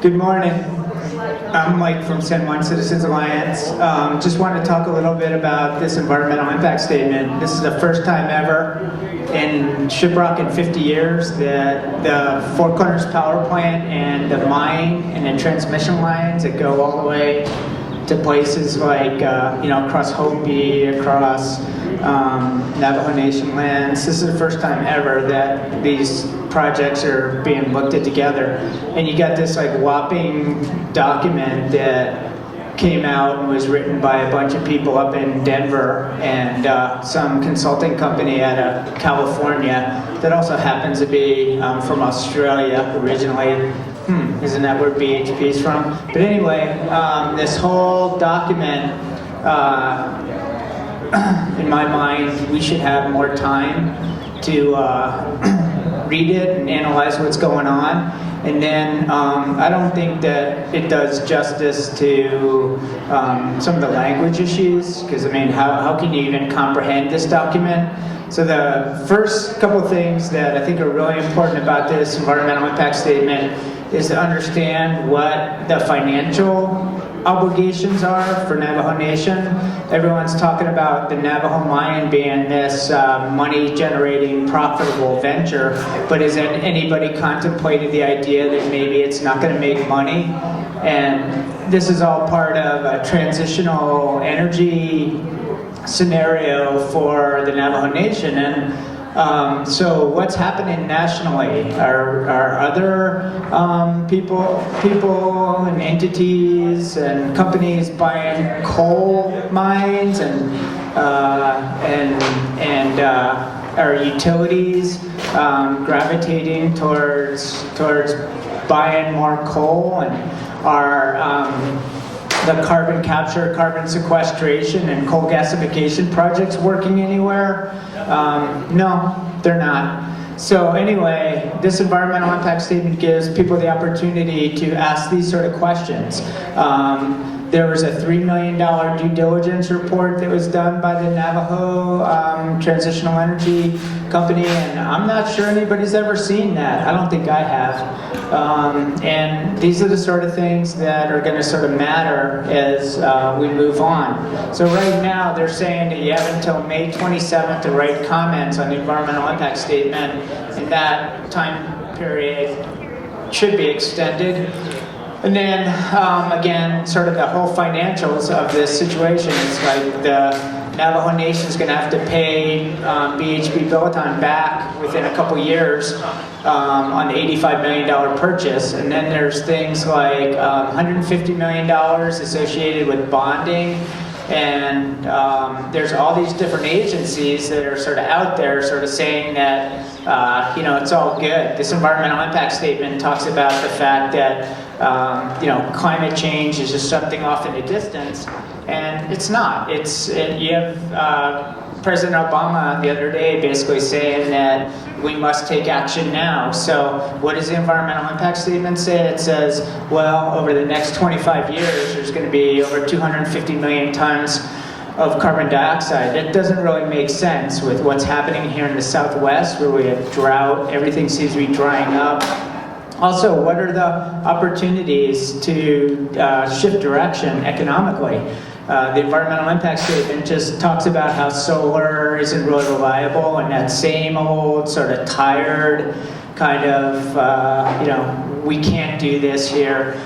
Good morning. I'm Mike from San Juan Citizens Alliance. Just wanted to talk a little bit about this environmental impact statement. This is the first time ever in Shiprock in 50 years that the Four Corners power plant and the mine and the transmission lines that go all the way to places like, across Hopi, across Navajo Nation lands. This is the first time ever that these projects are being looked at together. And you got this like whopping document that came out and was written by a bunch of people up in Denver and some consulting company out of California that also happens to be from Australia originally. Isn't that where BHP is from? But anyway, this whole document, in my mind, we should have more time to read it and analyze what's going on. And then I don't think that it does justice to some of the language issues, because I mean, how can you even comprehend this document? So the first couple things that I think are really important about this environmental impact statement is to understand what the financial obligations are for Navajo Nation. Everyone's talking about the Navajo Mine being this money-generating, profitable venture, but has anybody contemplated the idea that maybe it's not going to make money? And this is all part of a transitional energy scenario for the Navajo Nation. And so what's happening nationally? Are other people and entities and companies buying coal mines and are utilities gravitating towards buying more coal, and are the carbon capture, carbon sequestration, and coal gasification projects working anywhere? No, they're not. So anyway, this environmental impact statement gives people the opportunity to ask these sort of questions. There was a $3 million due diligence report that was done by the Navajo Transitional Energy Company, and I'm not sure anybody's ever seen that. I don't think I have. And these are the sort of things that are going to sort of matter as we move on. So right now they're saying that you have until May 27th to write comments on the environmental impact statement, and that time period should be extended. And then, again, sort of the whole financials of this situation is like the Navajo Nation is going to have to pay BHP Billiton back within a couple years on the $85 million purchase. And then there's things like $150 million associated with bonding. And there's all these different agencies that are sort of out there sort of saying that, it's all good. This environmental impact statement talks about the fact that, climate change is just something off in the distance, and it's not. You have President Obama the other day basically saying that we must take action now. So what does the environmental impact statement say? It says, well, over the next 25 years, there's going to be over 250 million tons of carbon dioxide. That doesn't really make sense with what's happening here in the Southwest, where we have drought, everything seems to be drying up. Also, what are the opportunities to shift direction economically? The environmental impact statement just talks about how solar isn't really reliable, and that same old sort of tired kind of, we can't do this here.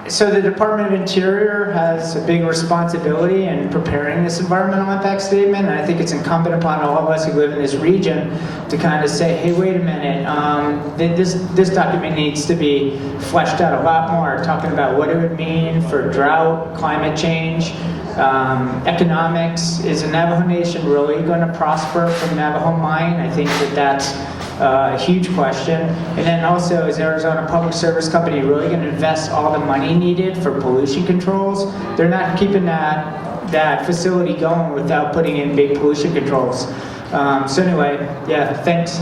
So the Department of Interior has a big responsibility in preparing this environmental impact statement, and I think it's incumbent upon all of us who live in this region to kind of say, hey, wait a minute, this document needs to be fleshed out a lot more, talking about what it would mean for drought, climate change, economics. Is the Navajo Nation really going to prosper from Navajo Mine? I think that's a huge question. And then also, is Arizona Public Service Company really going to invest all the money needed for pollution controls? They're not keeping that facility going without putting in big pollution controls. So anyway, yeah, thanks.